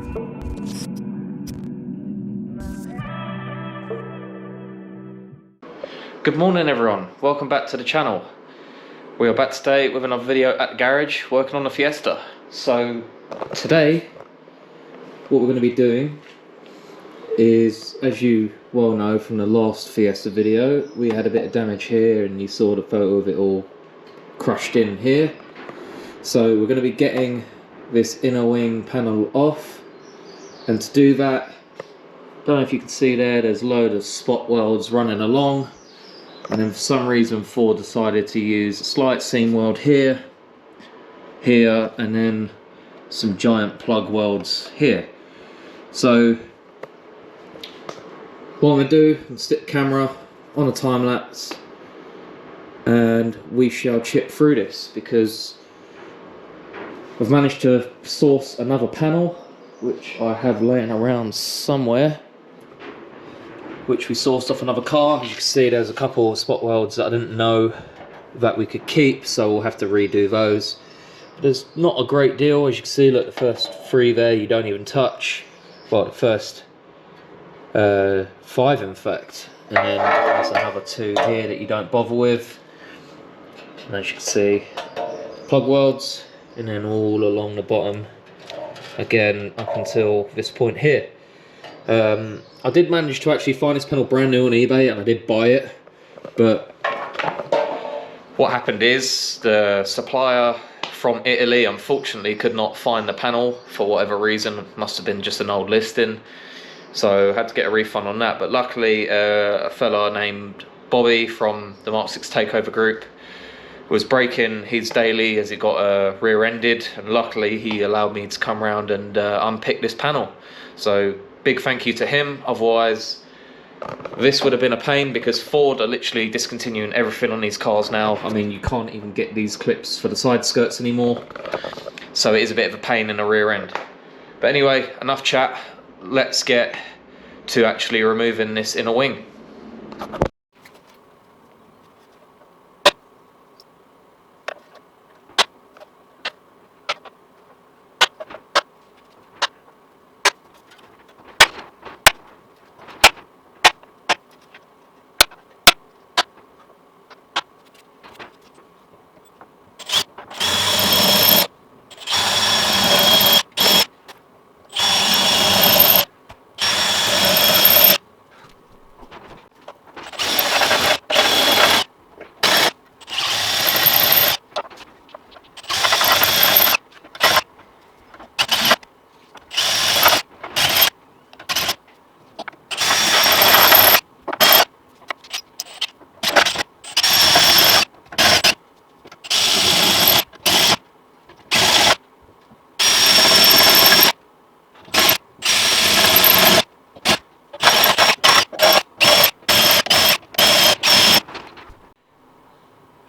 Good morning everyone, welcome back to the channel. We are back today with another video at the garage working on the Fiesta. So today what we're going to be doing is, as you well know from the last Fiesta video, we had a bit of damage here and you saw the photo of it all crushed in here. So we're going to be getting this inner wing panel off, and to do that, don't know if you can see there's a load of spot welds running along. And then for some reason Ford decided to use a slight seam weld here, and then some giant plug welds here. So what I'm going to do, I'm going to stick the camera on a time lapse and we shall chip through this, because I've managed to source another panel which I have laying around somewhere, which we sourced off another car. As you can see, there's a couple of spot welds that I didn't know that we could keep, so we'll have to redo those. But there's not a great deal. As you can see, look, the first 3 there you don't even touch. Well, the first 5 in fact. And then there's another 2 here that you don't bother with. And as you can see, plug welds, and then all along the bottom, again up until this point here. I did manage to actually find this panel brand new on eBay, and I did buy it, but what happened is the supplier from Italy unfortunately could not find the panel for whatever reason. It must have been just an old listing, so I had to get a refund on that. But luckily a fella named Bobby from the Mark 6 Takeover group was breaking his daily as it got rear-ended, and luckily he allowed me to come round and unpick this panel. So big thank you to him, otherwise this would have been a pain, because Ford are literally discontinuing everything on these cars now. I mean, you can't even get these clips for the side skirts anymore, so it is a bit of a pain in the rear end. But anyway, enough chat, let's get to actually removing this inner wing.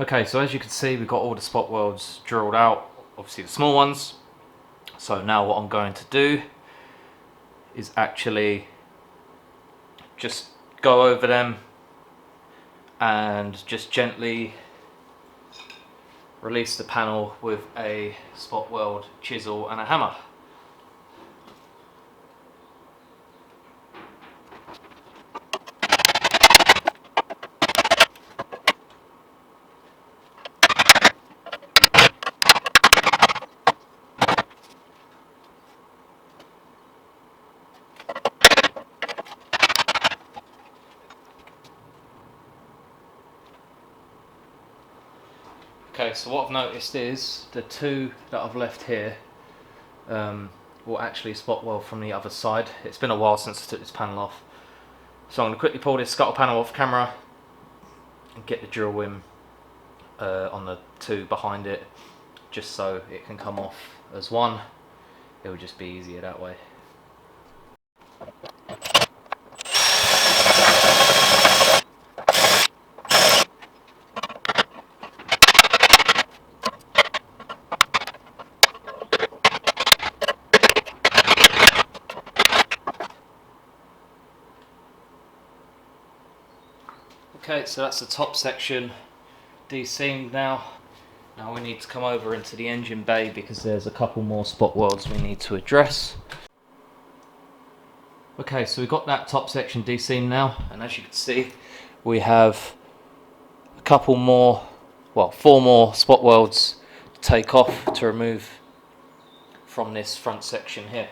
Okay, so as you can see, we've got all the spot welds drilled out, obviously the small ones. So now what I'm going to do is actually just go over them and just gently release the panel with a spot weld chisel and a hammer. Okay, so what I've noticed is the 2 that I've left here will actually spot weld from the other side. It's been a while since I took this panel off, so I'm going to quickly pull this scuttle panel off camera and get the drill wing on the 2 behind it, just so it can come off as one. It will just be easier that way. Okay, so that's the top section de-seamed now. Now we need to come over into the engine bay because there's a couple more spot welds we need to address. Okay, so we've got that top section de-seamed now, and as you can see, we have a couple more, well, 4 more spot welds to take off to remove from this front section here.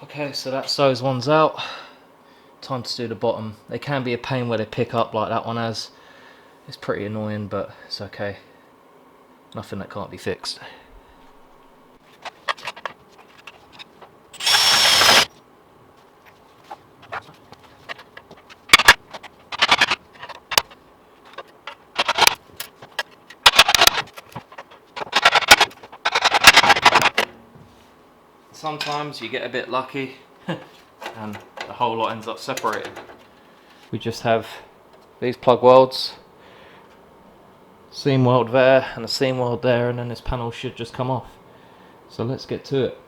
Okay, so that's those ones out. Time to do the bottom. They can be a pain where they pick up like that one has. It's pretty annoying, but it's okay. Nothing that can't be fixed. Sometimes you get a bit lucky and the whole lot ends up separated. We just have these plug welds, seam weld there and a seam weld there, and then this panel should just come off. So let's get to it.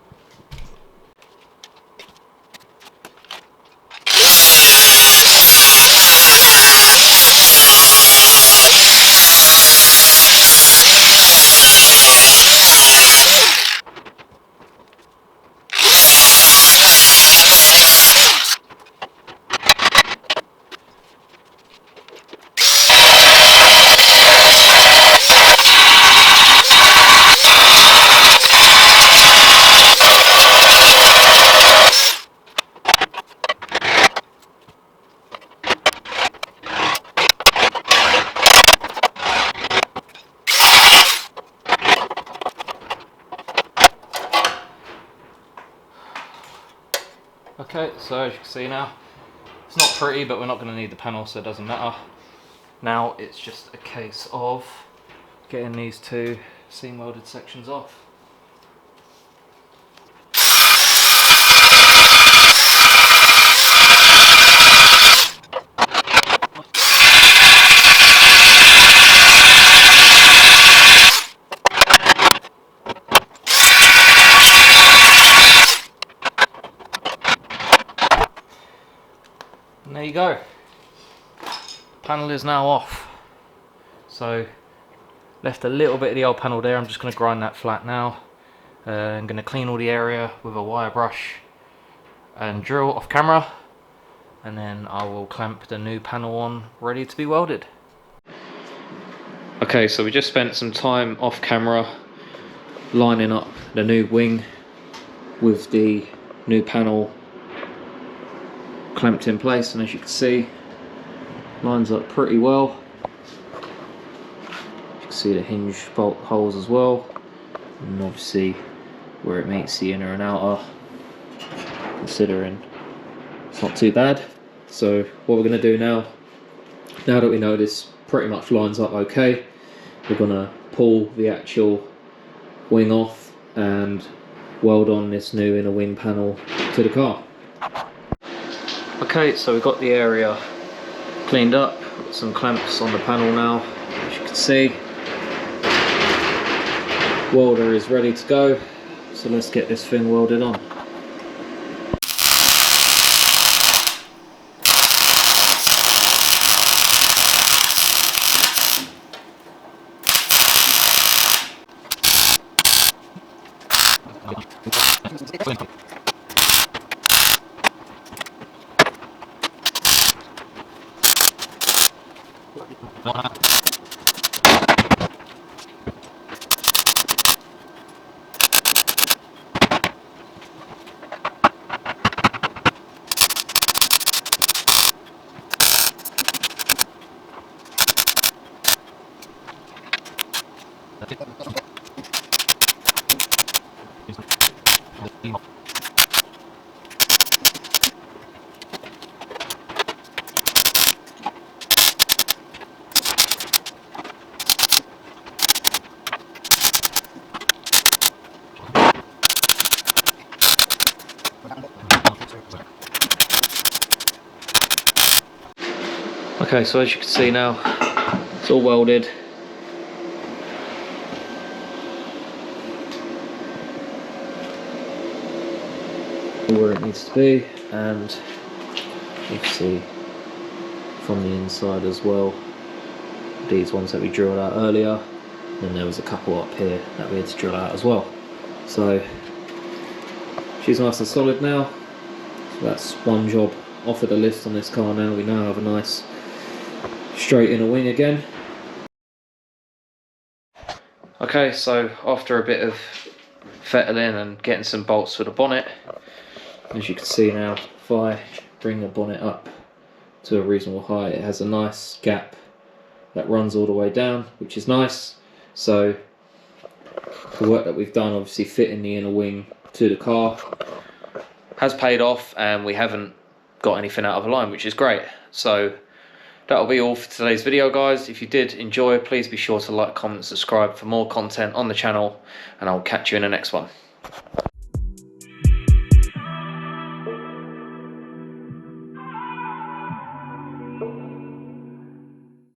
Okay, so as you can see now, it's not pretty, but we're not going to need the panel, so it doesn't matter. Now it's just a case of getting these 2 seam welded sections off. And there you go. The panel is now off. So left a little bit of the old panel there. I'm just going to grind that flat now. I'm going to clean all the area with a wire brush and drill off camera, and then I will clamp the new panel on, ready to be welded. Okay, so we just spent some time off camera lining up the new wing with the new panel clamped in place, and as you can see, lines up pretty well. You can see the hinge bolt holes as well, and obviously where it meets the inner and outer, considering it's not too bad. So what we're going to do now that we know this pretty much lines up okay, we're going to pull the actual wing off and weld on this new inner wing panel to the car. Okay, so we've got the area cleaned up, got some clamps on the panel now, as you can see. Welder is ready to go, so let's get this thing welded on. Okay, so as you can see now, it's all welded. Where it needs to be, and you can see from the inside as well, these ones that we drilled out earlier, and there was a couple up here that we had to drill out as well. So she's nice and solid now. So that's one job off of the list on this car now. We now have a nice straight inner wing again. Okay, so after a bit of fettling and getting some bolts for the bonnet, as you can see now, if I bring the bonnet up to a reasonable height, it has a nice gap that runs all the way down, which is nice. So the work that we've done, obviously fitting the inner wing to the car, has paid off, and we haven't got anything out of the line, which is great. So that'll be all for today's video, guys. If you did enjoy, please be sure to like, comment, subscribe for more content on the channel, and I'll catch you in the next one.